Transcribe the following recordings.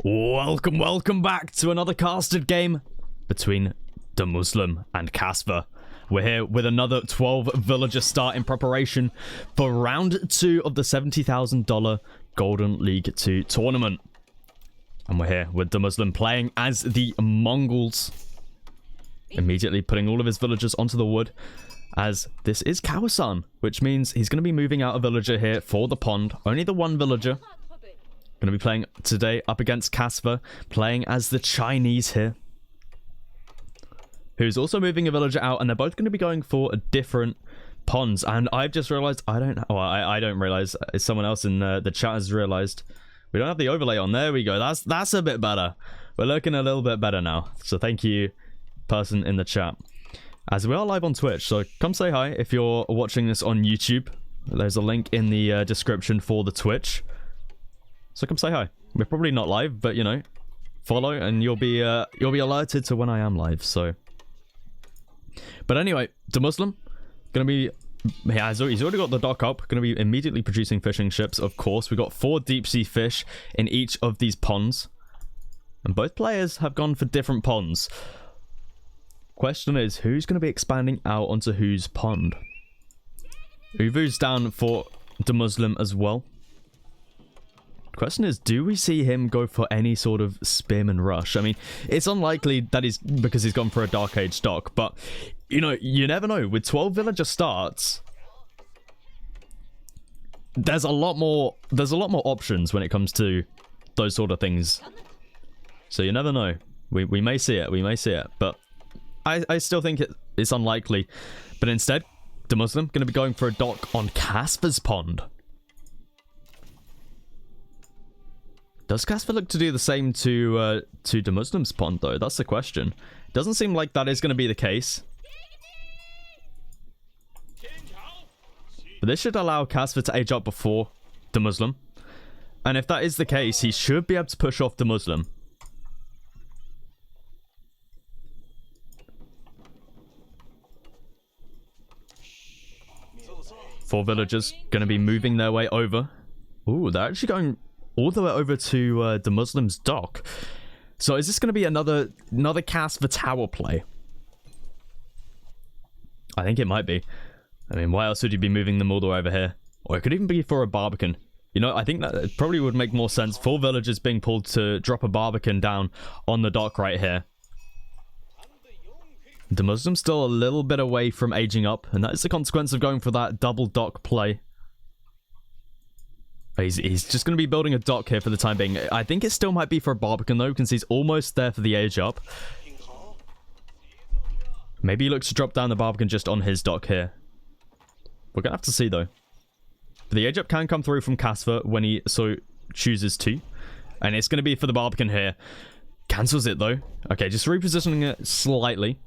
Welcome back to another casted game between DeMuslim and Casper. We're here with another 12 villager start in preparation for round 2 of the $70,000 Golden League 2 tournament. And we're here with DeMuslim playing as the Mongols. Immediately putting all of his villagers onto the wood, as this is Kawasan, which means he's going to be moving out a villager here for the pond. Only the one villager. Going to be playing today up against Casper, playing as the Chinese here, who's also moving a villager out, and they're both going to be going for different ponds. And I've just realized I don't realize, someone else in the chat has realized we don't have the overlay on. There we go. That's a bit better. We're looking a little bit better now, so thank you, person in the chat. As we are live on Twitch, so come say hi if you're watching this on YouTube. There's a link in the description for the Twitch. So come say hi. We're probably not live, but you know, follow and you'll be alerted to when I am live. So, but anyway, DeMuslim gonna be, he's already got the dock up. Gonna be immediately producing fishing ships. Of course, we got 4 deep sea fish in each of these ponds, and both players have gone for different ponds. Question is, who's gonna be expanding out onto whose pond? Uvu's down for DeMuslim as well. Question is, do we see him go for any sort of spearman rush? I mean, it's unlikely that because he's gone for a Dark Age dock, but you know, you never know. With 12 villager starts, there's a lot more options when it comes to those sort of things. So you never know. We may see it, but I still think it's unlikely. But instead, DeMuslim going to be going for a dock on Casper's pond. Does Casper look to do the same to DeMuslim's pond, though? That's the question. Doesn't seem like that is going to be the case. But this should allow Casper to age up before DeMuslim. And if that is the case, he should be able to push off DeMuslim. Four villagers going to be moving their way over. Ooh, they're actually going all the way over to DeMuslim's dock. So is this going to be another Casper tower play? I think it might be. I mean, why else would you be moving them all the way over here? Or it could even be for a Barbican. You know, I think that it probably would make more sense. 4 villagers being pulled to drop a Barbican down on the dock right here. DeMuslim's still a little bit away from aging up, and that is the consequence of going for that double dock play. He's just going to be building a dock here for the time being. I think it still might be for a Barbican, though, because he's almost there for the age up. Maybe he looks to drop down the Barbican just on his dock here. We're going to have to see, though. The age up can come through from Casper when he so chooses to. And it's going to be for the Barbican here. Cancels it, though. Okay, just repositioning it slightly.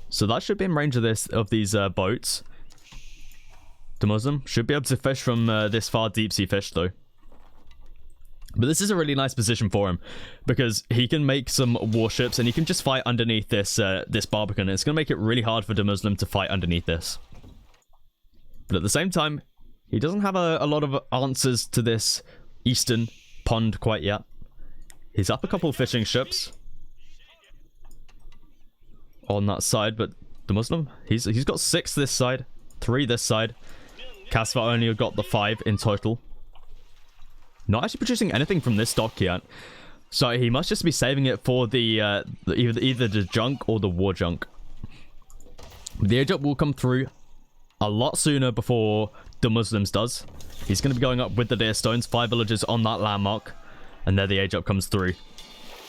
So that should be in range of these boats. DeMuslim should be able to fish from this far deep sea fish, though. But this is a really nice position for him, because he can make some warships and he can just fight underneath this Barbican. It's going to make it really hard for DeMuslim to fight underneath this. But at the same time, he doesn't have a lot of answers to this eastern pond quite yet. He's up a couple fishing ships on that side, but DeMuslim, he's got 6 this side, 3 this side. Casper only got the 5 in total. Not actually producing anything from this dock yet. So he must just be saving it for the either the junk or the war junk. The age up will come through a lot sooner before DeMuslim's does. He's going to be going up with the deer stones. 5 villagers on that landmark. And there the age up comes through.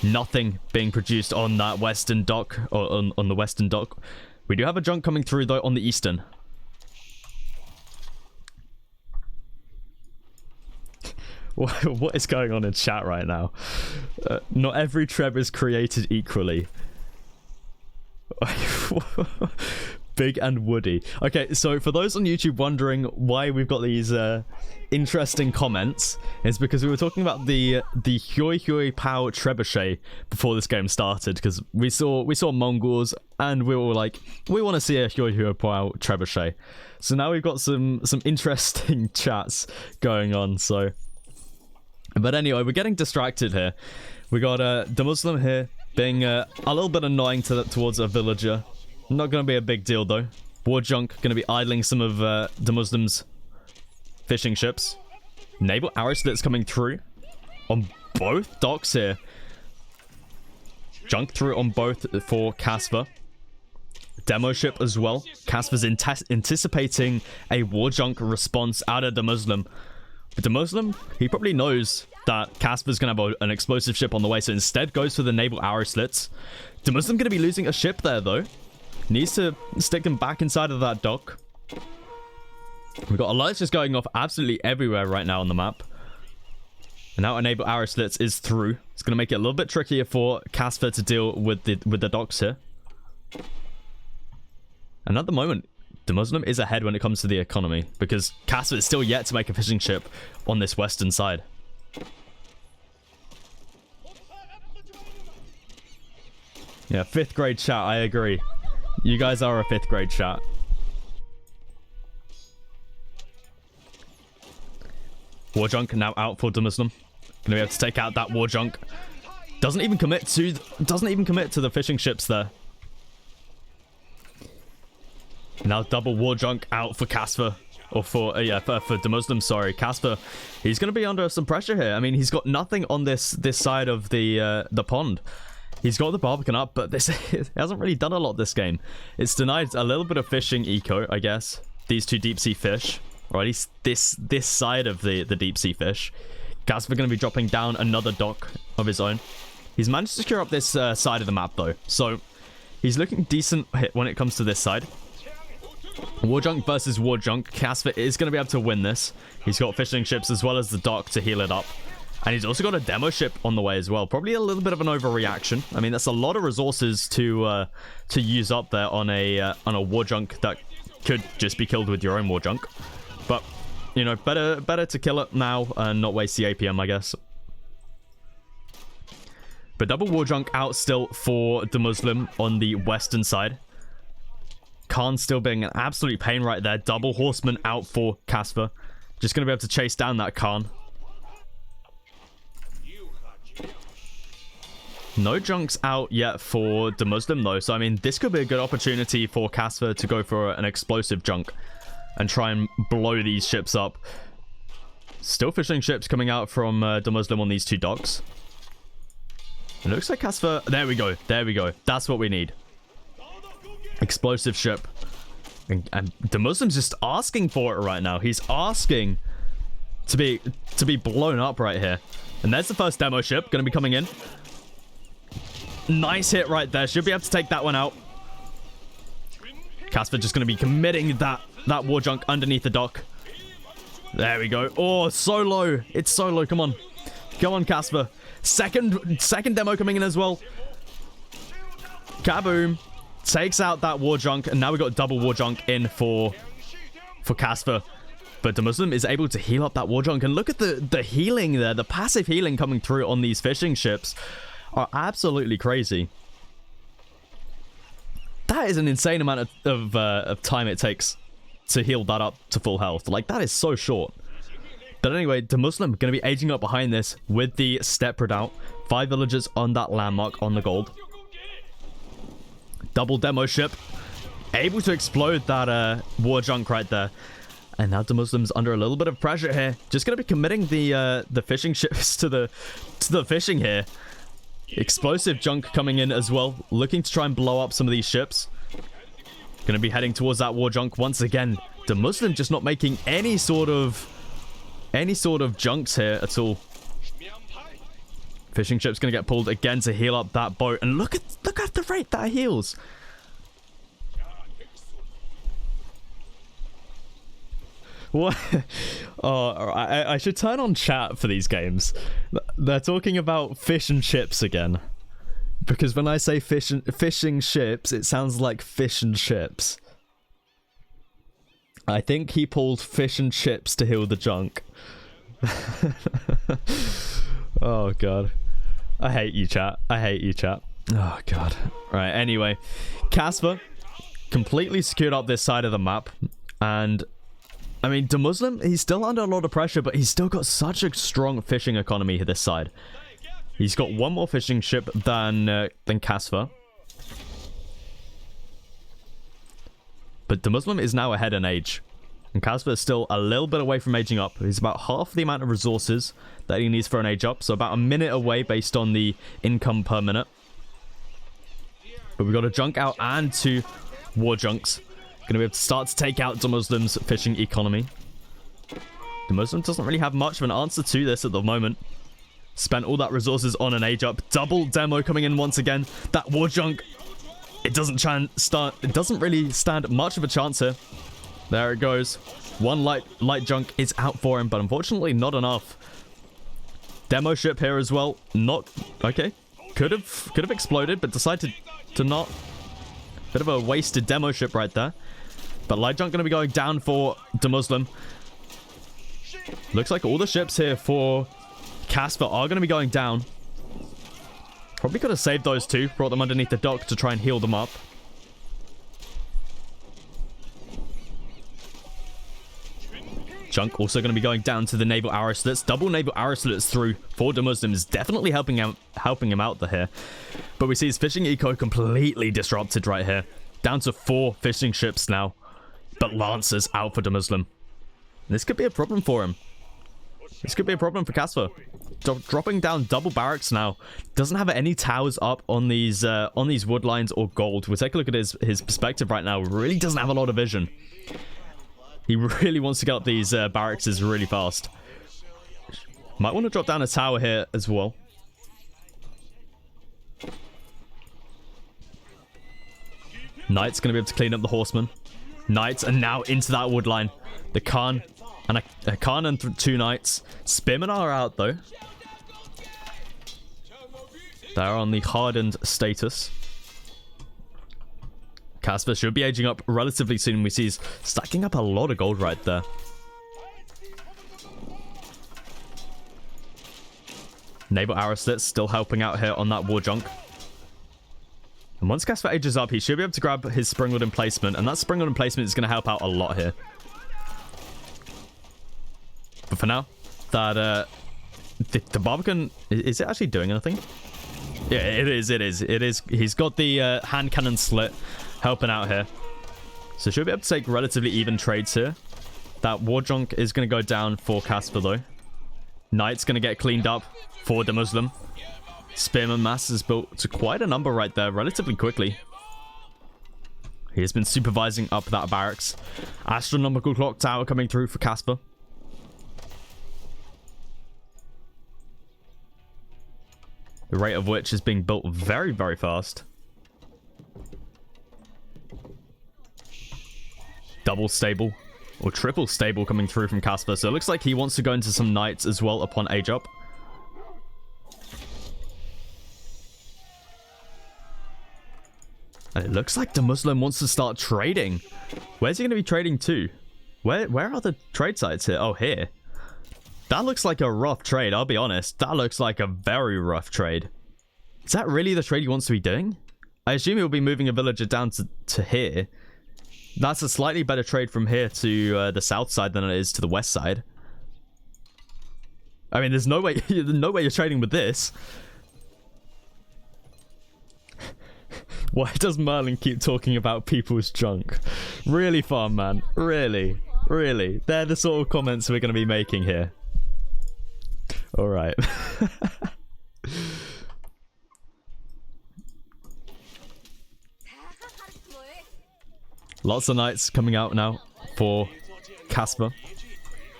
Nothing being produced on that western dock, or on the western dock. We do have a junk coming through, though, on the eastern. What is going on in chat right now? Not every Treb is created equally. Big and woody. Okay, so for those on YouTube wondering why we've got these interesting comments, it's because we were talking about the Huey Huey Pow Trebuchet before this game started, because we saw Mongols and we were like, we want to see a Huey Huey Pow Trebuchet. So now we've got some interesting chats going on. So But anyway, we're getting distracted here. We got DeMuslim here being a little bit annoying towards a villager. Not going to be a big deal though. War Junk going to be idling some of DeMuslim's fishing ships. Naval arrow slits coming through on both docks here. Junk through on both for Casper. Demo ship as well. Casper's anticipating a War Junk response out of DeMuslim. But DeMuslim, he probably knows that Casper's going to have an explosive ship on the way, so instead goes for the naval arrow slits. DeMuslim going to be losing a ship there, though. Needs to stick them back inside of that dock. We've got alerts just going off absolutely everywhere right now on the map. And now naval arrow slits is through. It's going to make it a little bit trickier for Casper to deal with the docks here. And at the moment, DeMuslim is ahead when it comes to the economy, because Casper is still yet to make a fishing ship on this western side. Yeah, 5th grade chat, I agree. You guys are a 5th grade chat. War Junk now out for DeMuslim. Gonna be able to take out that War Junk. Doesn't even commit to the fishing ships there. Now double War Junk out for Casper. Or for DeMuslim, sorry. Casper, he's going to be under some pressure here. I mean, he's got nothing on this side of the pond. He's got the Barbican up, but this he hasn't really done a lot this game. It's denied a little bit of fishing eco, I guess. These two deep sea fish. Or at least this side of the deep sea fish. Casper going to be dropping down another dock of his own. He's managed to secure up this side of the map, though. So, he's looking decent when it comes to this side. War Junk versus War Junk. Casper is going to be able to win this. He's got fishing ships as well as the dock to heal it up. And he's also got a demo ship on the way as well. Probably a little bit of an overreaction. I mean, that's a lot of resources to use up there on a War Junk that could just be killed with your own War Junk. But, you know, better to kill it now and not waste the APM, I guess. But double War Junk out still for DeMuslim on the western side. Khan still being an absolute pain right there. Double Horseman out for Casper. Just going to be able to chase down that Khan. No junks out yet for DeMuslim though. So, I mean, this could be a good opportunity for Casper to go for an explosive junk and try and blow these ships up. Still fishing ships coming out from DeMuslim on these two docks. It looks like Casper... There we go. There we go. That's what we need. Explosive ship. And DeMuslim's just asking for it right now. He's asking to be blown up right here. And there's the first demo ship going to be coming in. Nice hit right there. Should be able to take that one out. Casper just going to be committing that War Junk underneath the dock. There we go. Oh, so low. It's so low. Come on. Come on, Casper. Second demo coming in as well. Kaboom. Takes out that War Junk, and now we got double War Junk in for Casper. But DeMuslim is able to heal up that War Junk, and look at the healing there. The passive healing coming through on these fishing ships are absolutely crazy. That is an insane amount of time it takes to heal that up to full health. Like, that is so short. But anyway, DeMuslim going to be aging up behind this with the step redoubt. 5 villagers on that landmark on the gold. Double demo ship. Able to explode that War Junk right there. And now DeMuslim's under a little bit of pressure here. Just going to be committing the fishing ships to the fishing here. Explosive junk coming in as well. Looking to try and blow up some of these ships. Going to be heading towards that War Junk once again. DeMuslim just not making any sort of junks here at all. Fishing ship's going to get pulled again to heal up that boat. And look at the rate that heals. What? Oh, I should turn on chat for these games. They're talking about fish and chips again. Because when I say fishing ships, it sounds like fish and chips. I think he pulled fish and chips to heal the junk. Oh, God. I hate you, chat. I hate you, chat. Oh, God. Right, anyway. Casper completely secured up this side of the map. And I mean, DeMuslim, he's still under a lot of pressure, but he's still got such a strong fishing economy this side. He's got one more fishing ship than Casper. But DeMuslim is now ahead in age. And Casper is still a little bit away from aging up. He's about half the amount of resources that he needs for an age up. So about a minute away based on the income per minute. But we've got a junk out and 2 war junks. Going to be able to start to take out DeMuslim's fishing economy. DeMuslim doesn't really have much of an answer to this at the moment. Spent all that resources on an age up. Double demo coming in once again. That war junk. It doesn't really stand much of a chance here. There it goes. One light junk is out for him, but unfortunately not enough. Demo ship here as well. Not okay. Could have exploded, but decided to not. Bit of a wasted demo ship right there. But light junk going to be going down for DeMuslim. Looks like all the ships here for Casper are going to be going down. Probably could have saved those 2. Brought them underneath the dock to try and heal them up. Junk also going to be going down to the naval arrow slits. Double naval arrow slits through for DeMuslim is definitely helping him out here. But we see his fishing eco completely disrupted right here. Down to 4 fishing ships now. But Lancers out for DeMuslim. This could be a problem for him. This could be a problem for Casper. Dropping down double barracks now. Doesn't have any towers up on these wood lines or gold. We'll take a look at his perspective right now. Really doesn't have a lot of vision. He really wants to get up these barracks really fast. Might want to drop down a tower here as well. Knights going to be able to clean up the horsemen. Knights are now into that wood line. The Khan and a Khan and 2 knights. Spearmen are out though. They're on the hardened status. Casper should be aging up relatively soon. We see he's stacking up a lot of gold right there. Naval arrow slits still helping out here on that war junk. And once Casper ages up, he should be able to grab his springwood emplacement. And that springwood emplacement is going to help out a lot here. But for now, that the Barbican, is it actually doing anything? Yeah, it is. He's got the hand cannon slit helping out here. So should be able to take relatively even trades here. That war junk is going to go down for Casper though. Knight's going to get cleaned up for DeMuslim. Spearman mass is built to quite a number right there relatively quickly. He has been supervising up that barracks. Astronomical clock tower coming through for Casper. The rate of which is being built very, very fast. Double stable or triple stable coming through from Casper. So it looks like he wants to go into some knights as well upon age up. And it looks like DeMuslim wants to start trading. Where's he going to be trading to? Where are the trade sites here? Oh, here. That looks like a rough trade, I'll be honest. That looks like a very rough trade. Is that really the trade he wants to be doing? I assume he'll be moving a villager down to here. That's a slightly better trade from here to the south side than it is to the west side. I mean, there's no way you're trading with this. Why does Merlin keep talking about people's junk? Really fun, man. Really. They're the sort of comments we're going to be making here. Alright. Lots of knights coming out now for Casper.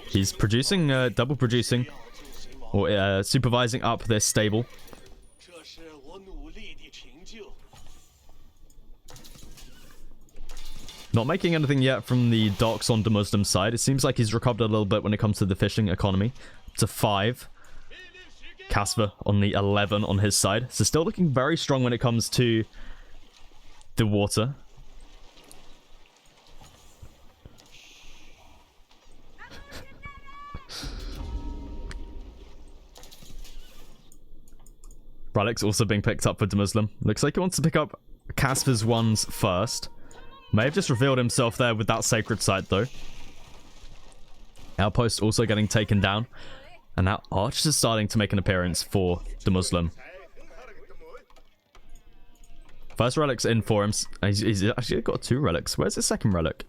He's producing, double producing, or supervising up this stable. Not making anything yet from the docks on DeMuslim's side. It seems like he's recovered a little bit when it comes to the fishing economy. Up to 5. Casper on the 11 on his side. So still looking very strong when it comes to the water. Relic's also being picked up for DeMuslim. Looks like he wants to pick up Casper's ones first. May have just revealed himself there with that sacred site, though. Outpost also getting taken down. And now Arch is starting to make an appearance for DeMuslim. First relic's in for him. He's actually got 2 relics. Where's the second relic?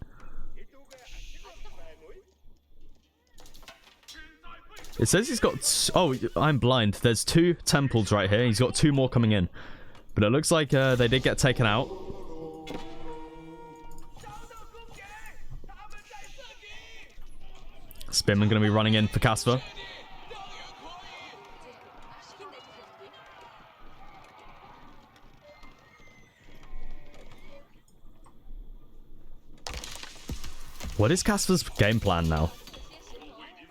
It says he's got... Oh, I'm blind. There's 2 temples right here. He's got 2 more coming in. But it looks like they did get taken out. Spearman going to be running in for Casper. What is Casper's game plan now?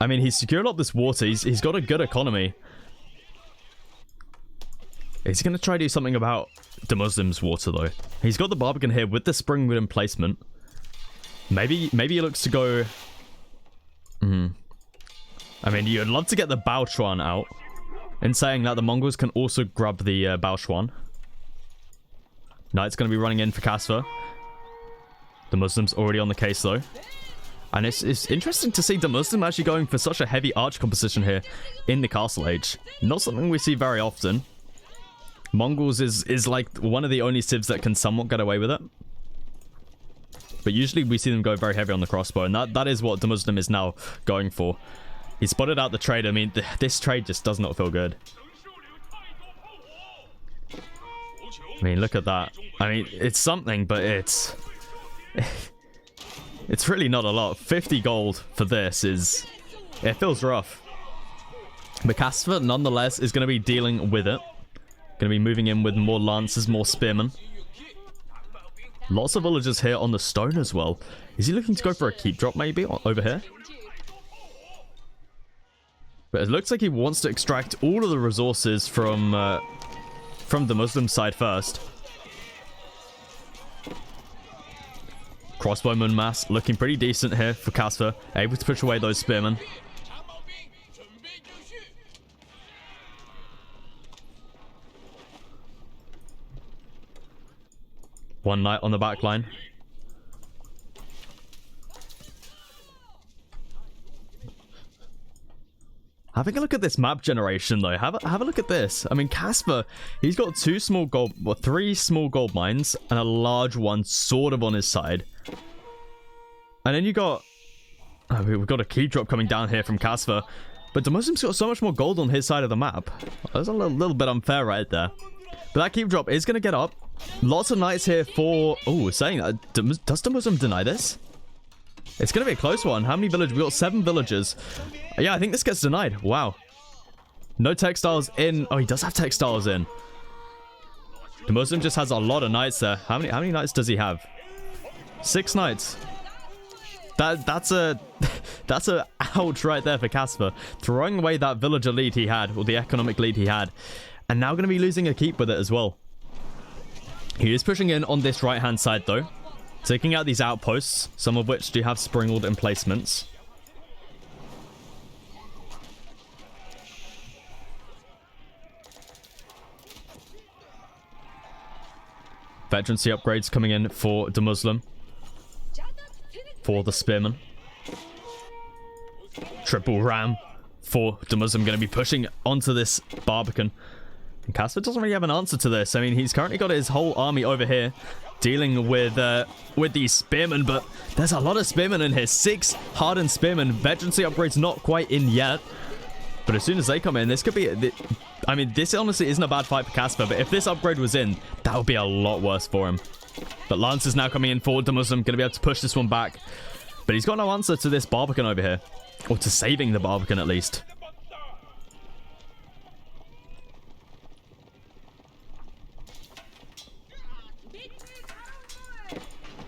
I mean, he's secured up this water. He's got a good economy. Is he going to try to do something about DeMuslim's water, though? He's got the Barbican here with the Springwood in placement. Maybe he looks to go... I mean, you'd love to get the Baochuan out. In saying that, the Mongols can also grab the Baochuan. Knight's going to be running in for Casper. The Muslim's already on the case, though. And it's interesting to see the Muslim actually going for such a heavy arch composition here in the Castle Age. Not something we see very often. Mongols is like one of the only civs that can somewhat get away with it. But usually we see them go very heavy on the crossbow, and that is what the Muslim is now going for. He spotted out the trade. I mean, this trade just does not feel good. I mean, look at that. I mean, it's something, but it's... It's really not a lot. 50 gold for this is... It feels rough. But Casper, nonetheless, is going to be dealing with it. Going to be moving in with more lancers, more spearmen. Lots of villagers here on the stone as well. Is he looking to go for a keep drop maybe over here? But it looks like he wants to extract all of the resources from the Muslim side first. Crossbowman mass looking pretty decent here for Casper. Able to push away those spearmen. One knight on the back line. Having a look at this map generation, though. Have a look at this. I mean, Casper, he's got 3 small gold mines and a large one sort of on his side. And then you got... Oh, we've got a key drop coming down here from Casper. But the Muslim's got so much more gold on his side of the map. That's a little bit unfair right there. But that keep drop is going to get up. Lots of knights here for... Oh, saying that. Does the Muslim deny this? It's going to be a close one. How many villagers? We've got 7 villagers. Yeah, I think this gets denied. Wow. No textiles in. Oh, he does have textiles in. The Muslim just has a lot of knights there. How many knights does he have? 6 knights. That's a ouch right there for Casper. Throwing away that villager lead he had, or the economic lead he had. And now going to be losing a keep with it as well. He is pushing in on this right-hand side, though. Taking out these outposts, some of which do have Springwood emplacements. Veterancy upgrades coming in for the Muslim. For the Spearman. Triple ram for the Muslim, going to be pushing onto this Barbican. And Casper doesn't really have an answer to this. I mean, he's currently got his whole army over here dealing with these spearmen, but there's a lot of spearmen in here. 6 hardened spearmen. Veterancy upgrades not quite in yet, but as soon as they come in, this could be... I mean, this honestly isn't a bad fight for Casper, but if this upgrade was in, that would be a lot worse for him. But Lance is now coming in forward to Muslim, going to be able to push this one back, but he's got no answer to this Barbican over here, or to saving the Barbican at least.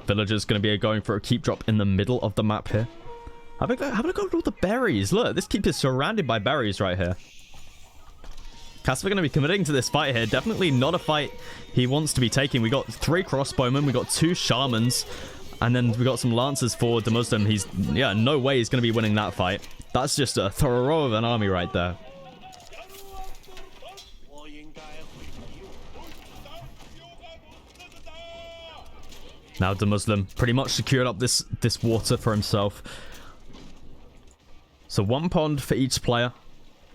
Villagers going to be going for a keep drop in the middle of the map here. Have a look at all the berries. Look, this keep is surrounded by berries right here. Casper going to be committing to this fight here. Definitely not a fight he wants to be taking. We got 3 crossbowmen. We got 2 shamans. And then we got some lancers for the Muslim. He's... Yeah, no way he's going to be winning that fight. That's just a throw of an army right there. Now the Muslim pretty much secured up this water for himself. So 1 pond for each player.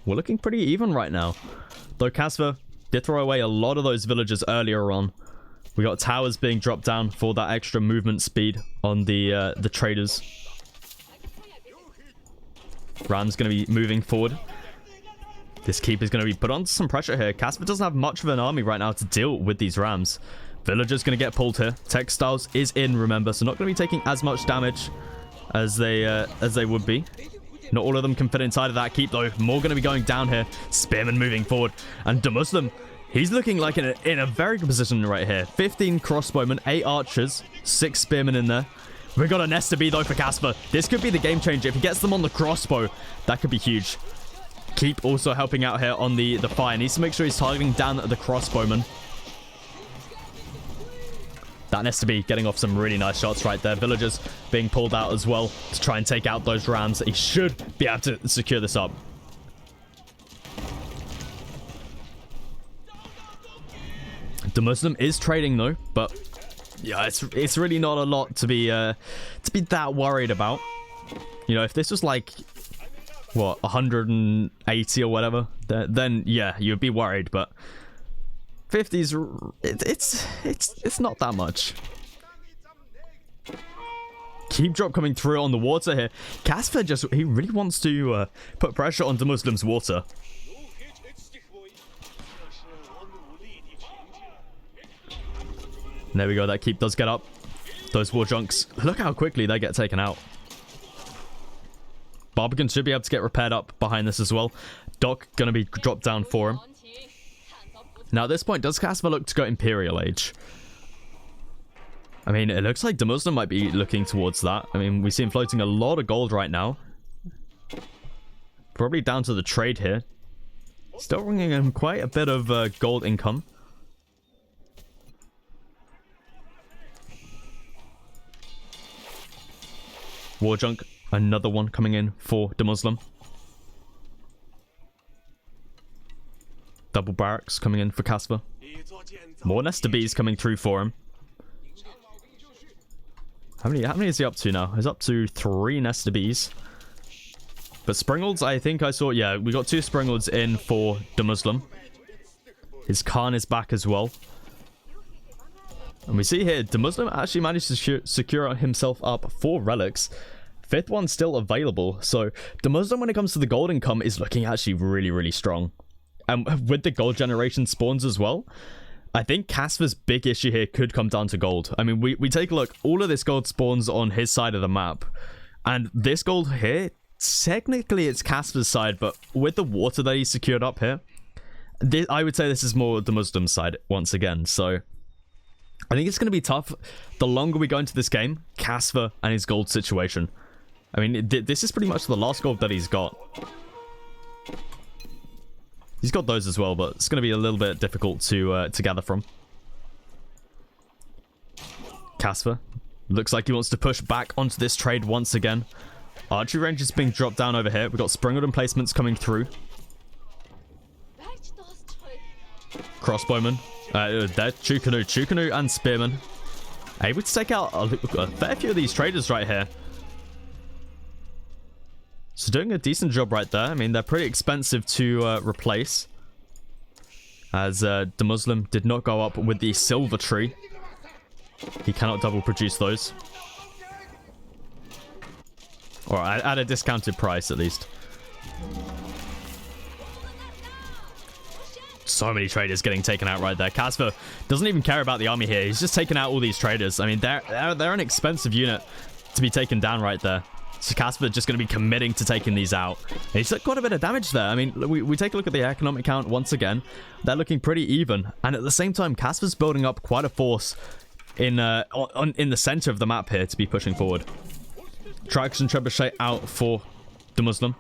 We're looking pretty even right now. Though Casper did throw away a lot of those villagers earlier on. We got towers being dropped down for that extra movement speed on the traders. Ram's going to be moving forward. This keep is going to be put under some pressure here. Casper doesn't have much of an army right now to deal with these rams. Villagers going to get pulled here. Textiles is in, remember, so not going to be taking as much damage as they would be. Not all of them can fit inside of that keep, though. More going to be going down here. Spearman moving forward. And DeMuslim, he's looking like in a very good position right here. 15 crossbowmen, 8 archers, 6 spearmen in there. We've got a nest to be, though, for Casper. This could be the game changer. If he gets them on the crossbow, that could be huge. Keep also helping out here on the fire. Needs to make sure he's targeting down the crossbowman. That needs to be getting off some really nice shots right there. Villagers being pulled out as well to try and take out those rams. He should be able to secure this up. DeMuslim is trading, though, but yeah, it's really not a lot to be that worried about. You know, if this was like what 180 or whatever, then yeah, you'd be worried. But 50's it's not that much. Keep drop coming through on the water here. Casper he really wants to put pressure on DeMuslim's water. There we go. That keep does get up. Those war junks. Look how quickly they get taken out. Barbican should be able to get repaired up behind this as well. Doc going to be dropped down for him. Now at this point, does Casper look to go Imperial Age? I mean, it looks like DeMuslim might be looking towards that. I mean, we see him floating a lot of gold right now. Probably down to the trade here. Still bringing him quite a bit of gold income. War junk, another one coming in for DeMuslim. Double barracks coming in for Casper. More Nester Bees coming through for him. How many is he up to now? He's up to 3 Nester Bees. But Springalds, I think I saw, yeah, we got 2 Springalds in for DeMuslim. His Khan is back as well. And we see here, DeMuslim actually managed to secure himself up 4 relics. 5th one still available. So DeMuslim, when it comes to the gold income, is looking actually really, really strong. And with the gold generation spawns as well, I think Casper's big issue here could come down to gold. I mean, we take a look. All of this gold spawns on his side of the map. And this gold here, technically it's Casper's side, but with the water that he secured up here, I would say this is more the Muslim side once again. So I think it's going to be tough the longer we go into this game, Casper and his gold situation. I mean, this is pretty much the last gold that he's got. He's got those as well, but it's going to be a little bit difficult to gather from. Casper looks like he wants to push back onto this trade once again. Archery range is being dropped down over here. We've got Springald emplacements coming through. Crossbowmen. There, Chukanu and Spearman. Able to take out a fair few of these traders right here. So doing a decent job right there. I mean, they're pretty expensive to replace. As DeMuslim did not go up with the silver tree. He cannot double produce those. Or at a discounted price, at least. So many traders getting taken out right there. Casper doesn't even care about the army here. He's just taking out all these traders. I mean, they're an expensive unit to be taken down right there. So Casper just going to be committing to taking these out. And he's got quite a bit of damage there. I mean, we take a look at the economic count once again. They're looking pretty even. And at the same time, Casper's building up quite a force in the center of the map here to be pushing forward. Traction Trebuchet out for DeMuslim.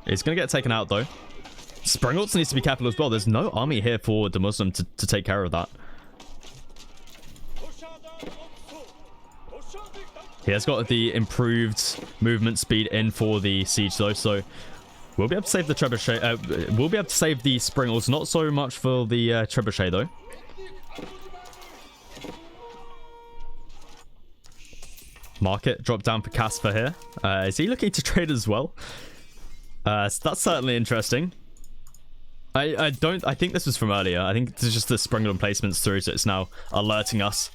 It's going to get taken out, though. Springalds needs to be careful as well. There's no army here for DeMuslim to take care of that. He has got the improved movement speed in for the siege, though, so we'll be able to save the trebuchet. We'll be able to save the Springalds, not so much for the trebuchet, though. Market drop down for Casper here. Is he looking to trade as well? So that's certainly interesting. I think this was from earlier. I think it's just the Springald placements through, so it's now alerting us.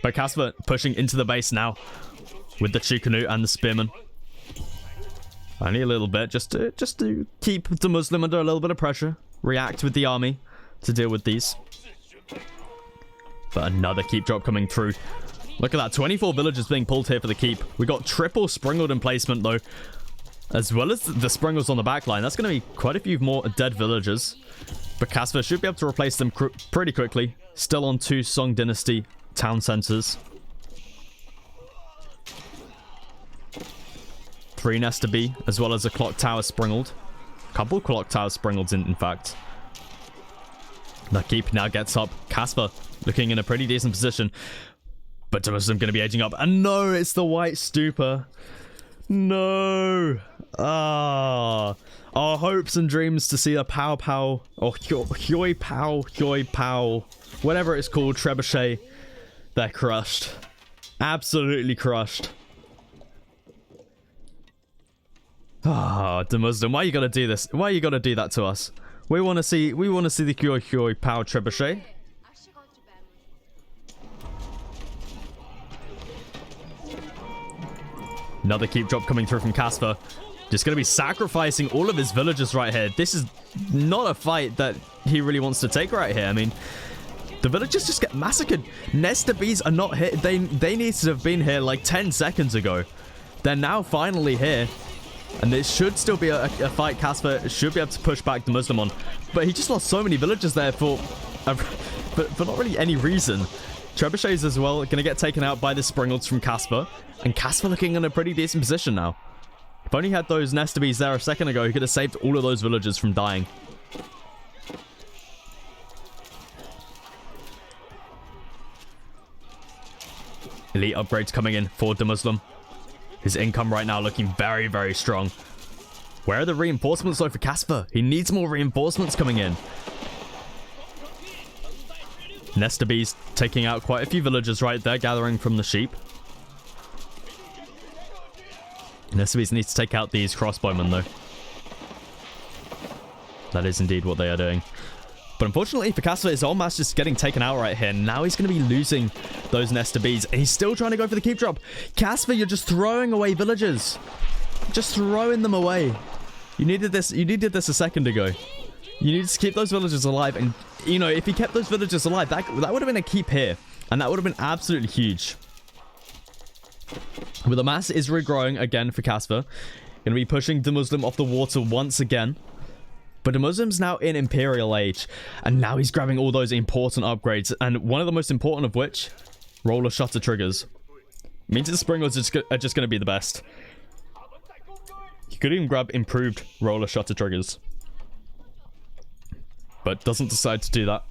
But Casper pushing into the base now with the Chukanu and the Spearman. Only a little bit, just to keep DeMuslim under a little bit of pressure. React with the army to deal with these. But another keep drop coming through. Look at that, 24 villagers being pulled here for the keep. We got triple Springald in placement though, as well as the Springalds on the back line. That's going to be quite a few more dead villagers. But Casper should be able to replace them pretty quickly. Still on 2 Song Dynasty town centers. 3 Nesta B, as well as a Clock Tower Springald. Couple Clock Tower Springalds in fact. The keep now gets up. Casper looking in a pretty decent position. But DeMuslim going to be aging up. And no, it's the White Stupor. No. Our hopes and dreams to see a Pow Pow, or Hyoi Pow, whatever it's called, trebuchet, they're crushed. Absolutely crushed. DeMuslim, why you gotta do this? Why you gotta do that to us? We wanna see the Hyoi Pow trebuchet. Another keep drop coming through from Casper. Just going to be sacrificing all of his villagers right here. This is not a fight that he really wants to take right here. I mean, the villagers just get massacred. Nesta Bees are not here. They need to have been here like 10 seconds ago. They're now finally here. And there should still be a fight. Casper should be able to push back the Muslim on. But he just lost so many villagers there for not really any reason. Trebuchets as well going to get taken out by the Springalds from Casper. And Casper looking in a pretty decent position now. If only he had those Nesta Bees there a second ago, he could have saved all of those villagers from dying. Elite upgrades coming in for DeMuslim. His income right now looking very, very strong. Where are the reinforcements though for Casper? He needs more reinforcements coming in. Nesta Bees taking out quite a few villagers right there, gathering from the sheep. Nesta Bees needs to take out these crossbowmen though. That is indeed what they are doing. But unfortunately for Casper, his old mass just getting taken out right here. Now he's going to be losing those Nesta Bees. And he's still trying to go for the keep drop. Casper, you're just throwing away villagers. Just throwing them away. You needed this a second ago. You needed to keep those villagers alive. And, you know, if he kept those villagers alive, that would have been a keep here. And that would have been absolutely huge. But the mass is regrowing again for Casper. Going to be pushing DeMuslim off the water once again. But DeMuslim's now in Imperial Age. And now he's grabbing all those important upgrades. And one of the most important of which, roller shutter triggers. Means the Springalds are just going to be the best. He could even grab improved roller shutter triggers. But doesn't decide to do that.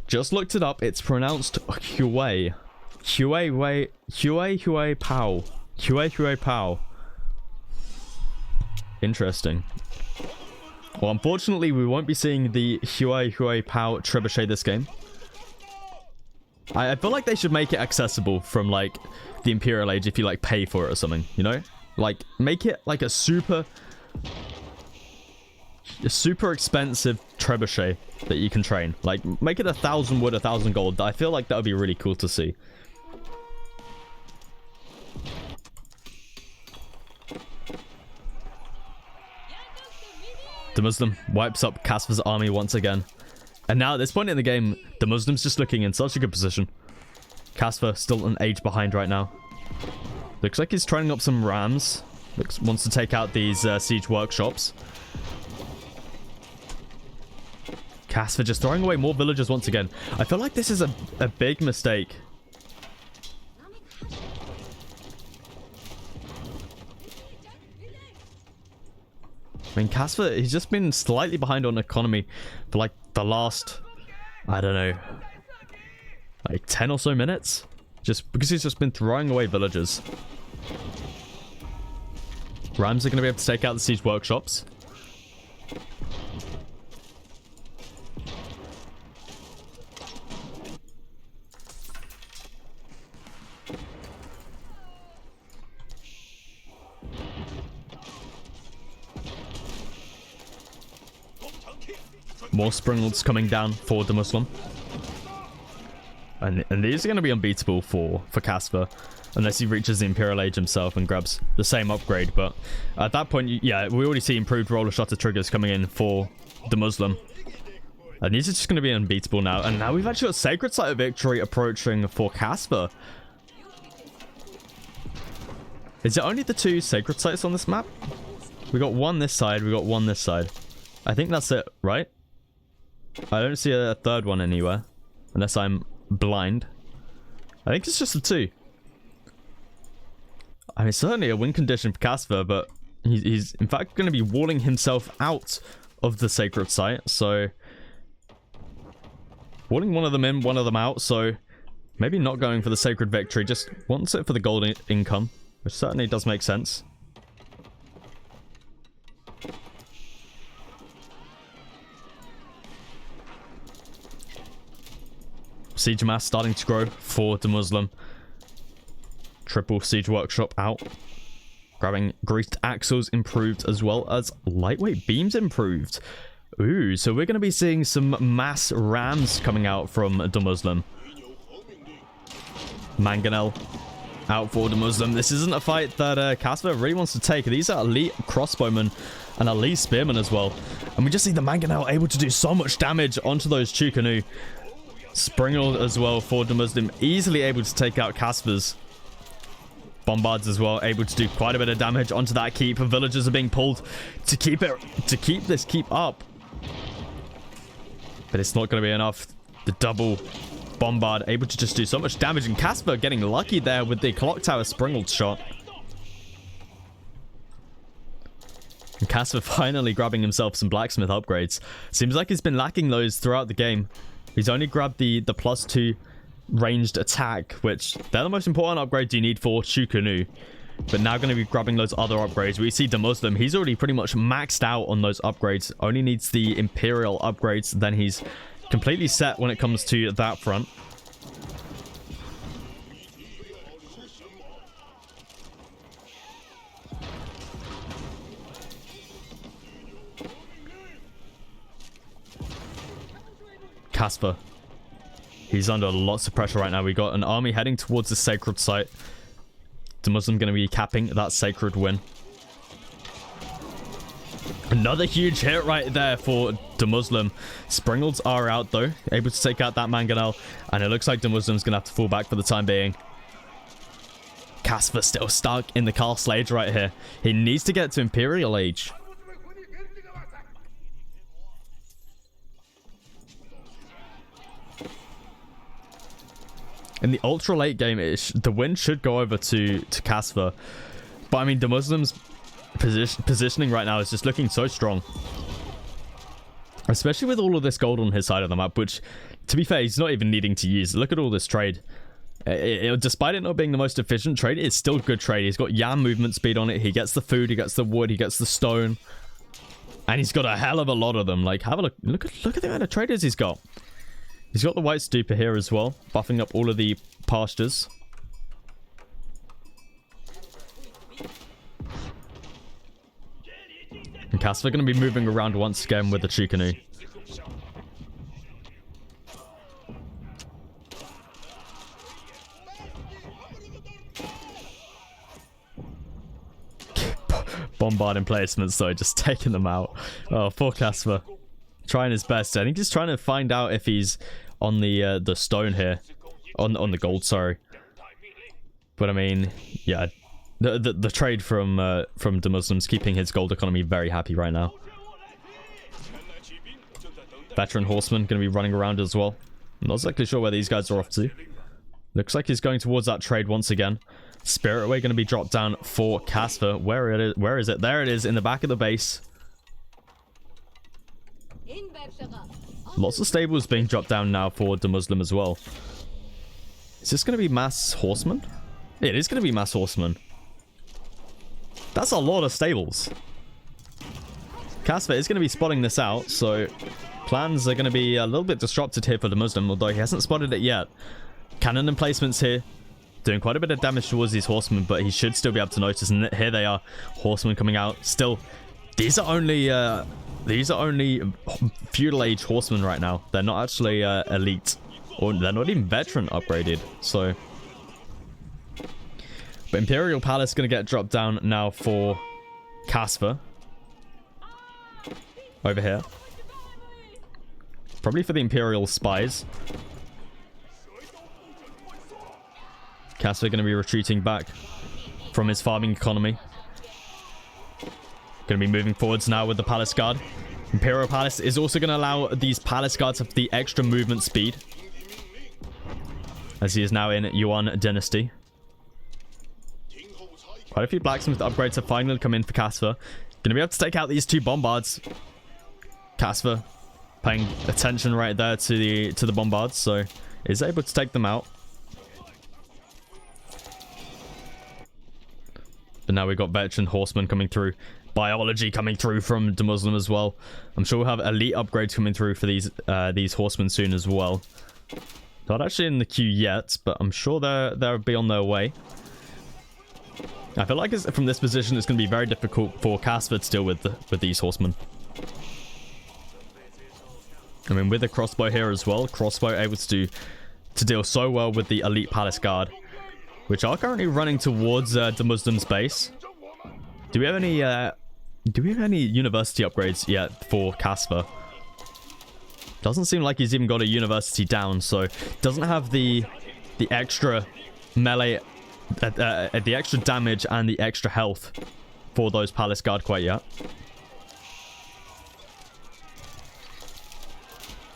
Just looked it up. It's pronounced Huey. Huey Pow. Huey Pow. Interesting. Well, unfortunately, we won't be seeing the Huey Pow trebuchet this game. I feel like they should make it accessible from, like, the Imperial Age if you, like, pay for it or something, you know? Like, make it, like, a super expensive trebuchet that you can train. Like, make it 1,000 wood, 1,000 gold. I feel like that would be really cool to see. DeMuslim wipes up Casper's army once again. And now at this point in the game, DeMuslim's just looking in such a good position. Casper still an age behind right now. Looks like he's training up some rams. Wants to take out these siege workshops. Casper just throwing away more villagers once again. I feel like this is a big mistake. I mean, Casper, he's just been slightly behind on economy for like the last, I don't know, like 10 or so minutes. Just because he's just been throwing away villagers. Rams are going to be able to take out the siege workshops. More Springalds coming down for DeMuslim. And these are going to be unbeatable for Casper. Unless he reaches the Imperial Age himself and grabs the same upgrade. But at that point, yeah, we already see improved roller shutter triggers coming in for DeMuslim. And these are just going to be unbeatable now. And now we've actually got Sacred Site of Victory approaching for Casper. Is it only the 2 Sacred Sites on this map? We got one this side, we got one this side. I think that's it, right? I don't see a third one anywhere. Unless I'm blind. I think it's just the 2. I mean, certainly a win condition for Casper, but he's in fact going to be walling himself out of the Sacred Site. So, walling one of them in, one of them out. So, maybe not going for the Sacred Victory, just wants it for the gold income, which certainly does make sense. Siege mass starting to grow for DeMuslim. Triple Siege Workshop out. Grabbing Greased Axles improved as well as Lightweight Beams improved. Ooh, so we're going to be seeing some mass rams coming out from DeMuslim. Mangonel out for DeMuslim. This isn't a fight that Casper really wants to take. These are elite crossbowmen and elite spearmen as well. And we just see the Mangonel able to do so much damage onto those Chukanu. Springald as well for DeMuslim, easily able to take out Casper's. Bombards as well, able to do quite a bit of damage onto that keep. Villagers are being pulled to keep this keep up. But it's not going to be enough. The double bombard able to just do so much damage, and Casper getting lucky there with the clock tower Springald shot. And Casper finally grabbing himself some blacksmith upgrades. Seems like he's been lacking those throughout the game. He's only grabbed the +2 ranged attack, which they're the most important upgrades you need for Chukanu. But now going to be grabbing those other upgrades. We see DeMuslim, he's already pretty much maxed out on those upgrades. Only needs the Imperial upgrades, then he's completely set when it comes to that front. Casper. He's under lots of pressure right now. We got an army heading towards the Sacred Site. DeMuslim going to be capping that Sacred win. Another huge hit right there for DeMuslim. Springalds are out though, able to take out that Mangonel, and it looks like DeMuslim's going to have to fall back for the time being. Casper still stuck in the Castle Age right here. He needs to get to Imperial Age. In the ultra late game, the win should go over to Casper. But I mean, DeMuslim's positioning right now is just looking so strong. Especially with all of this gold on his side of the map, which, to be fair, he's not even needing to use. Look at all this trade. Despite it not being the most efficient trade, it's still good trade. He's got Yam movement speed on it. He gets the food, he gets the wood, he gets the stone. And he's got a hell of a lot of them. Like, have a look. Look at the amount of traders he's got. He's got the White Stupa here as well, buffing up all of the pastures. And Casper going to be moving around once again with the Chukanu. Bombarding placements though, just taking them out. Oh, poor Casper. Trying his best. I think he's trying to find out if he's on the stone here. On the gold, sorry. But I mean, yeah. The trade from DeMuslim's keeping his gold economy very happy right now. Veteran Horseman going to be running around as well. I'm not exactly sure where these guys are off to. Looks like he's going towards that trade once again. Spirit Way going to be dropped down for Casper. Where is it? There it is, in the back of the base. Lots of stables being dropped down now for DeMuslim as well. Is this going to be mass horsemen? It is going to be mass horsemen. That's a lot of stables. Casper is going to be spotting this out, so plans are going to be a little bit disrupted here for DeMuslim, although he hasn't spotted it yet. Cannon emplacements here, doing quite a bit of damage towards these horsemen, but he should still be able to notice, and here they are, horsemen coming out. Still, these are only these are only feudal age horsemen right now. They're not actually elite, or they're not even veteran upgraded. So, but Imperial Palace is going to get dropped down now for Casper over here. Probably for the Imperial spies. Casper going to be retreating back from his farming economy. Going to be moving forwards now with the Palace Guard. Imperial Palace is also going to allow these Palace Guards to have the extra movement speed, as he is now in Yuan Dynasty. Quite a few blacksmith upgrades have finally come in for Casper. Going to be able to take out these two bombards. Casper paying attention right there to the bombards, so is able to take them out. But now we've got veteran horsemen coming through. Biology coming through from DeMuslim as well. I'm sure we'll have elite upgrades coming through for these horsemen soon as well. Not actually in the queue yet, but I'm sure they'll be on their way. I feel like from this position, it's going to be very difficult for Casper to deal with these horsemen. I mean, with the crossbow here as well, crossbow able to deal so well with the elite Palace Guard, which are currently running towards DeMuslim's base. Do we have any university upgrades yet for Casper? Doesn't seem like he's even got a university down, so doesn't have the extra melee, the extra damage and the extra health for those Palace Guard quite yet.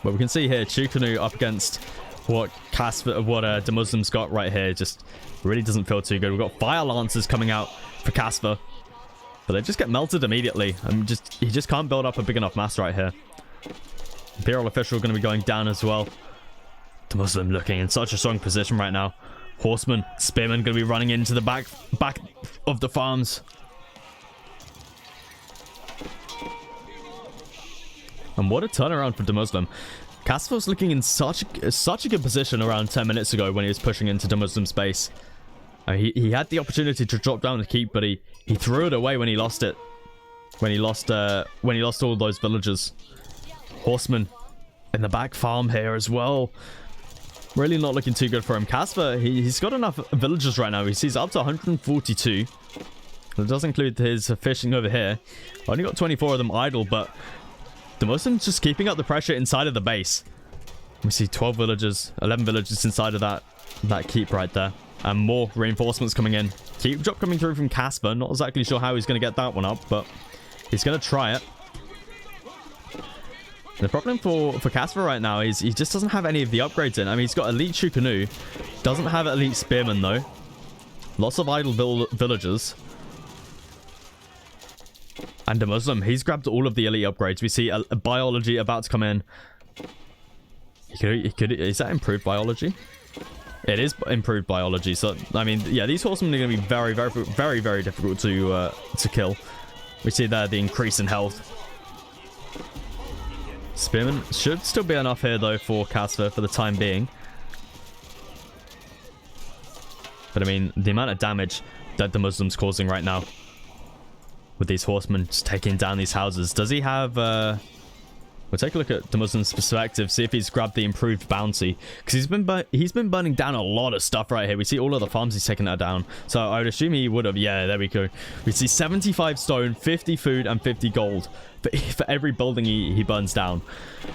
But we can see here Chukunu up against what DeMuslim's got right here. Just really doesn't feel too good. We've got Fire Lancers coming out for Casper, but they just get melted immediately. He just can't build up a big enough mass right here. Imperial Official going to be going down as well. DeMuslim looking in such a strong position right now. Horsemen, Spearmen going to be running into the back of the farms. And what a turnaround for DeMuslim. Casper was looking in such a good position around 10 minutes ago when he was pushing into DeMuslim's base. He had the opportunity to drop down the keep, but he threw it away when he lost it. When he lost all those villagers. Horsemen in the back farm here as well. Really not looking too good for him. Casper, he's got enough villagers right now. He's up to 142. That does include his fishing over here. Only got 24 of them idle, but DeMuslim's just keeping up the pressure inside of the base. We see 12 villagers, 11 villagers inside of that keep right there. And more reinforcements coming in. Keep drop coming through from Casper. Not exactly sure how he's going to get that one up, but he's going to try it. The problem for Casper right now is he just doesn't have any of the upgrades in. I mean, he's got elite Chukunu. Doesn't have elite Spearmen, though. Lots of idle villagers. And DeMuslim, he's grabbed all of the elite upgrades. We see a biology about to come in. Is that improved biology? It is improved biology. So, I mean, yeah, these horsemen are going to be very, very, very, very difficult to kill. We see there the increase in health. Spearmen should still be enough here, though, for Casper for the time being. But, I mean, the amount of damage that DeMuslim's causing right now with these horsemen just taking down these houses. Does he have... We'll take a look at DeMuslim's perspective, see if he's grabbed the improved bounty. Because he's been burning down a lot of stuff right here. We see all of the farms he's taken that down. So I would assume he would have. Yeah, there we go. We see 75 stone, 50 food, and 50 gold for every building he burns down.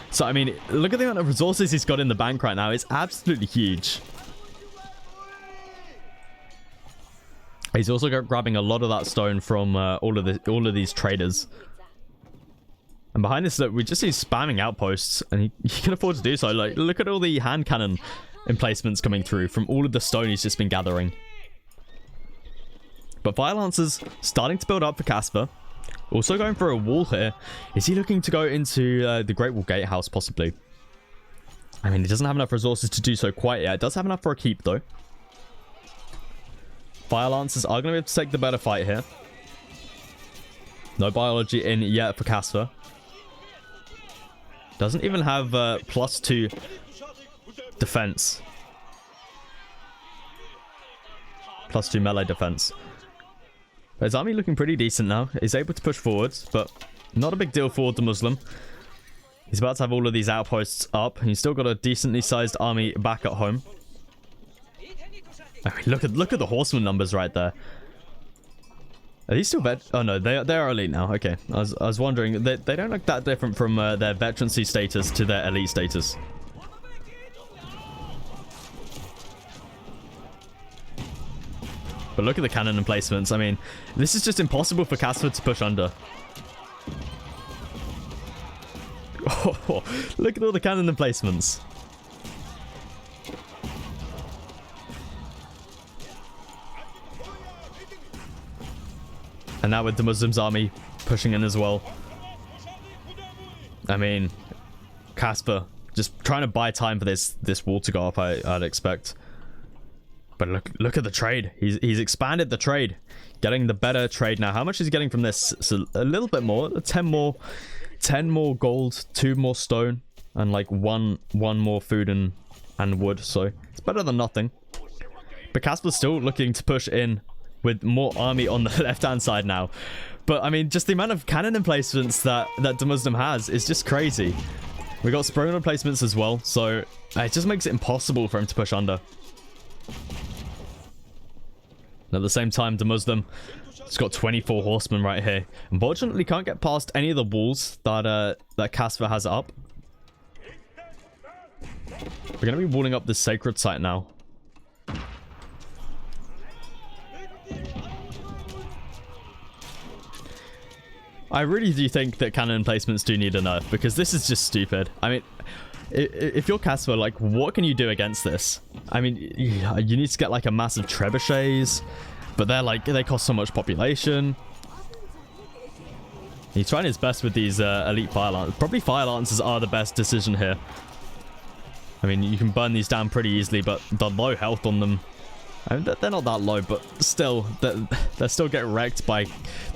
So, I mean, look at the amount of resources he's got in the bank right now. It's absolutely huge. He's also grabbing a lot of that stone from all of these traders. And behind this, look, we just see spamming outposts, and he can afford to do so. Like, look at all the hand cannon emplacements coming through from all of the stone he's just been gathering. But Fire Lancers starting to build up for Casper. Also going for a wall here. Is he looking to go into the Great Wall Gatehouse, possibly? I mean, he doesn't have enough resources to do so quite yet. It does have enough for a keep, though. Fire Lancers are going to be able to take the better fight here. No biology in yet for Casper. Doesn't even have +2 defense. +2 melee defense. But his army looking pretty decent now. He's able to push forwards, but Not a big deal for DeMuslim. He's about to have all of these outposts up. He's still got a decently sized army back at home. I mean, look at the horseman numbers right there. Are these still vet? Oh no, they are elite now. Okay, I was wondering. They don't look that different from their veterancy status to their elite status. But look at the cannon emplacements. I mean, this is just impossible for Casper to push under. Oh, look at all the cannon emplacements. And now with the Muslims' army pushing in as well. I mean, Casper just trying to buy time for this wall to go up, I'd expect. But look at the trade. He's expanded the trade, getting the better trade now. How much is he getting from this? So a little bit more. 10 more gold, 2 more stone, and like one more food and wood. So it's better than nothing. But Casper's still looking to push in with more army on the left-hand side now. But I mean, just the amount of cannon emplacements that DeMuslim has is just crazy. We got Sprone emplacements as well, so it just makes it impossible for him to push under. And at the same time, DeMuslim has got 24 horsemen right here. Unfortunately, can't get past any of the walls that Casper has up. We're going to be walling up this sacred site now. I really do think that cannon emplacements do need a nerf, because this is just stupid. I mean, if you're Casper, like, what can you do against this? I mean, you need to get like a massive trebuchets, but they cost so much population. He's trying his best with these elite fire lancers. Probably fire lancers are the best decision here. I mean, you can burn these down pretty easily, but the low health on them, I mean, they're not that low, but still, they still get wrecked by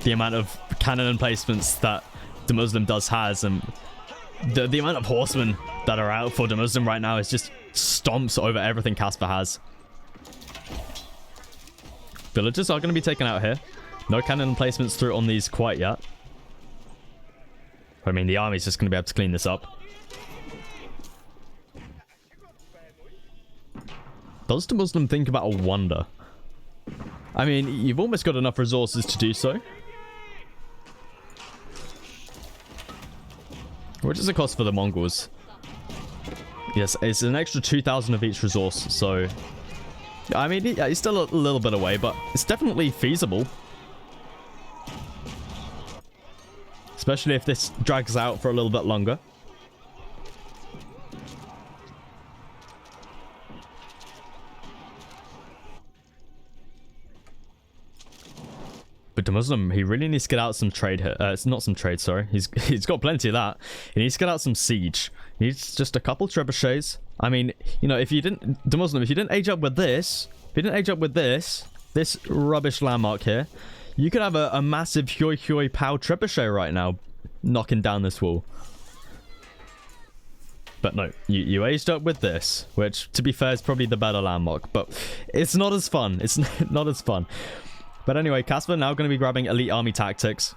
the amount of cannon emplacements that DeMuslim has, and the amount of horsemen that are out for DeMuslim right now is just stomps over everything Casper has. Villagers are going to be taken out here. No cannon emplacements through on these quite yet. I mean, the army's just going to be able to clean this up. Does DeMuslim think about a wonder? I mean, you've almost got enough resources to do so. What does it cost for the Mongols? Yes, it's an extra 2,000 of each resource, so... I mean, yeah, it's still a little bit away, but it's definitely feasible. Especially if this drags out for a little bit longer. But DeMuslim, he really needs to get out some trade here. It's not some trade, sorry. He's got plenty of that. He needs to get out some siege. He needs just a couple trebuchets. I mean, you know, if you didn't... DeMuslim, if you didn't age up with this... If you didn't age up with this rubbish landmark here, you could have a massive Hyoi Hyoi Pow trebuchet right now knocking down this wall. But no, you aged up with this, which, to be fair, is probably the better landmark. But it's not as fun. It's not as fun. But anyway, Casper now going to be grabbing elite army tactics.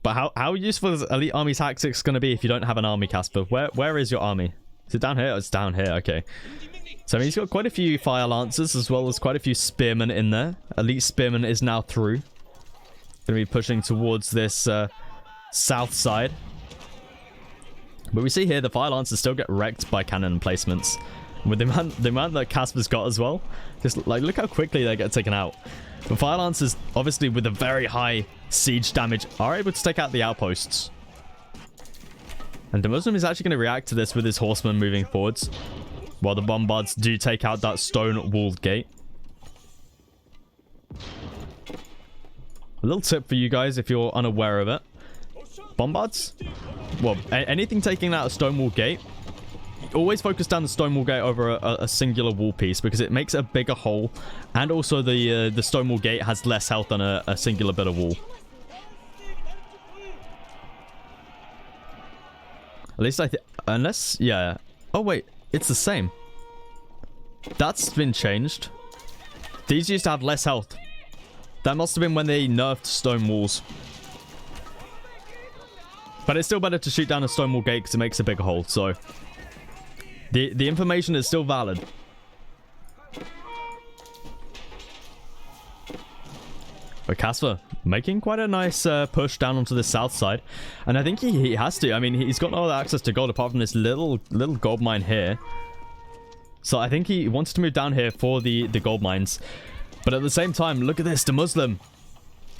But how useful is elite army tactics going to be if you don't have an army, Casper? Where is your army? Is it down here? Oh, it's down here. Okay. So I mean, he's got quite a few fire lancers as well as quite a few spearmen in there. Elite spearman is now through. Going to be pushing towards this south side. But we see here the fire lancers still get wrecked by cannon emplacements. With the amount that Casper's got as well. Just like, look how quickly they get taken out. The fire lancers, obviously with a very high siege damage, are able to take out the outposts. And DeMuslim is actually going to react to this with his horsemen moving forwards, while the bombards do take out that stone walled gate. A little tip for you guys if you're unaware of it. Bombards, well, anything taking out a stone wall gate, always focus down the stone wall gate over a singular wall piece, because it makes a bigger hole, and also the stone wall gate has less health than a singular bit of wall. At least unless, yeah. Oh wait, it's the same. That's been changed. These used to have less health. That must have been when they nerfed stone walls. But it's still better to shoot down a stone wall gate because it makes a bigger hole. So the information is still valid. But Casper making quite a nice push down onto the south side. And I think he has to. I mean, he's got no other access to gold apart from this little gold mine here. So I think he wants to move down here for the gold mines. But at the same time, look at this. DeMuslim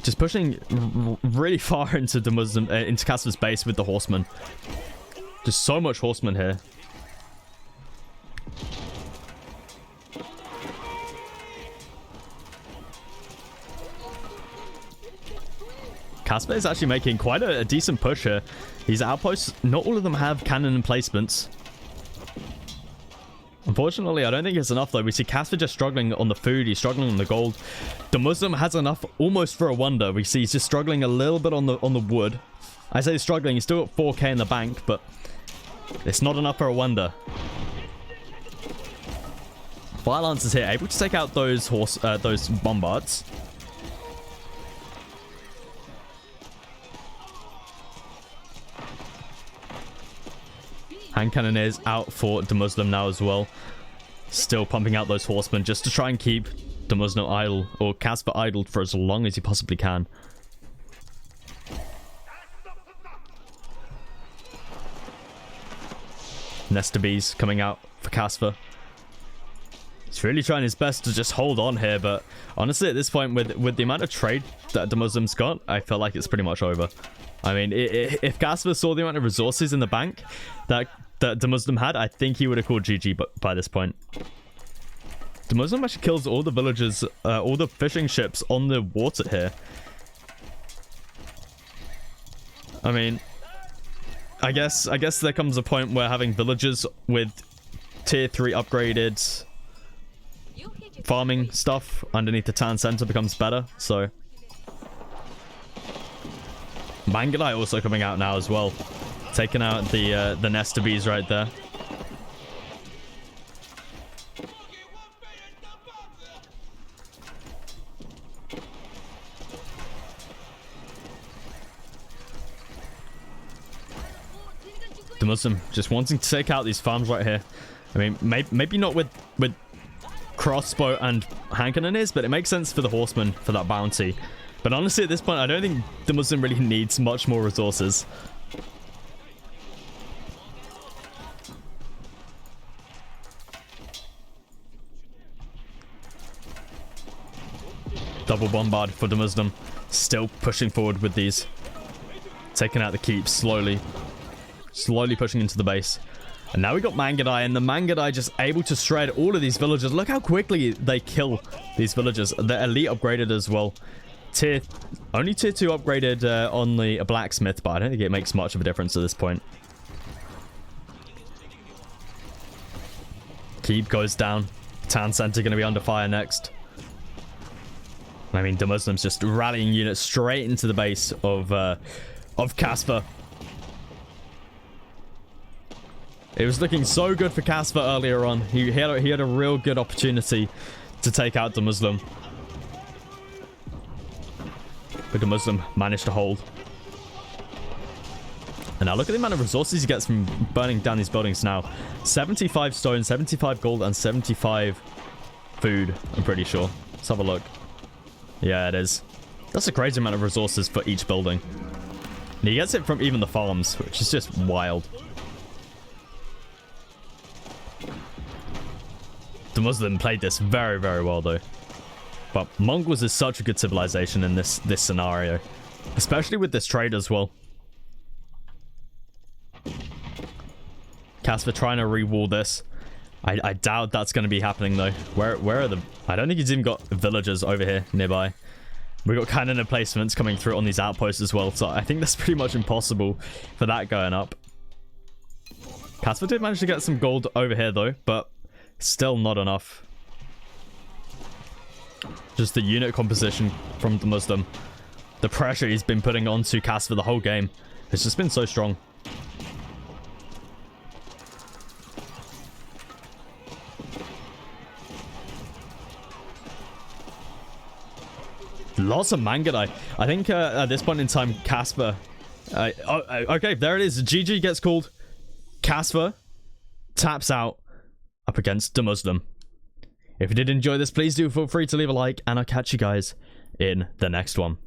just pushing really far into DeMuslim, into Casper's base with the horsemen. Just so much horsemen here. Casper is actually making quite a decent push here. These outposts, not all of them have cannon emplacements. Unfortunately, I don't think it's enough though. We see Casper just struggling on the food. He's struggling on the gold. DeMuslim has enough almost for a wonder. We see he's just struggling a little bit on the wood. I say struggling. He's still at 4k in the bank, but it's not enough for a wonder. Fire Lancers here, able to take out those bombards. Hand Cannoneers out for DeMuslim now as well. Still pumping out those horsemen just to try and keep DeMuslim idle, or Casper idled for as long as he possibly can. Nesta Bees coming out for Casper. He's really trying his best to just hold on here, but honestly at this point with the amount of trade that DeMuslim's got, I feel like it's pretty much over. I mean, if Casper saw the amount of resources in the bank that DeMuslim had, I think he would have called GG by this point. DeMuslim actually kills all the villagers, all the fishing ships on the water here. I mean, I guess there comes a point where having villagers with tier 3 upgraded farming stuff underneath the town center becomes better, so... Mangadai also coming out now as well. Taking out the Nesta Bees right there. DeMuslim just wanting to take out these farms right here. I mean, maybe not with crossbow and hand cannoneers, but it makes sense for the horsemen for that bounty. But honestly, at this point, I don't think DeMuslim really needs much more resources. Double bombard for DeMuslim. Still pushing forward with these. Taking out the keep slowly. Slowly pushing into the base. And now we got Mangadai, and the Mangadai just able to shred all of these villagers. Look how quickly they kill these villagers. They're elite upgraded as well. Only tier 2 upgraded on the blacksmith, but I don't think it makes much of a difference at this point. Keep goes down. Town center going to be under fire next. I mean, DeMuslim's just rallying units straight into the base of Casper. It was looking so good for Casper earlier on. He had a real good opportunity to take out DeMuslim. But DeMuslim managed to hold. And now look at the amount of resources he gets from burning down these buildings now. 75 stone, 75 gold, and 75 food, I'm pretty sure. Let's have a look. Yeah, it is. That's a crazy amount of resources for each building. And he gets it from even the farms, which is just wild. DeMuslim played this very, very well, though. But Mongols is such a good civilization in this scenario. Especially with this trade as well. Casper trying to re-wall this. I doubt that's going to be happening, though. Where are the... I don't think he's even got villagers over here nearby. We got cannon emplacements coming through on these outposts as well. So I think that's pretty much impossible for that going up. Casper did manage to get some gold over here, though. But still not enough. Just the unit composition from DeMuslim. The pressure he's been putting onto Casper the whole game. It's just been so strong. Lots of Mangonite. I think at this point in time, Casper... okay, there it is. GG gets called. Casper taps out up against DeMuslim. If you did enjoy this, please do feel free to leave a like, and I'll catch you guys in the next one.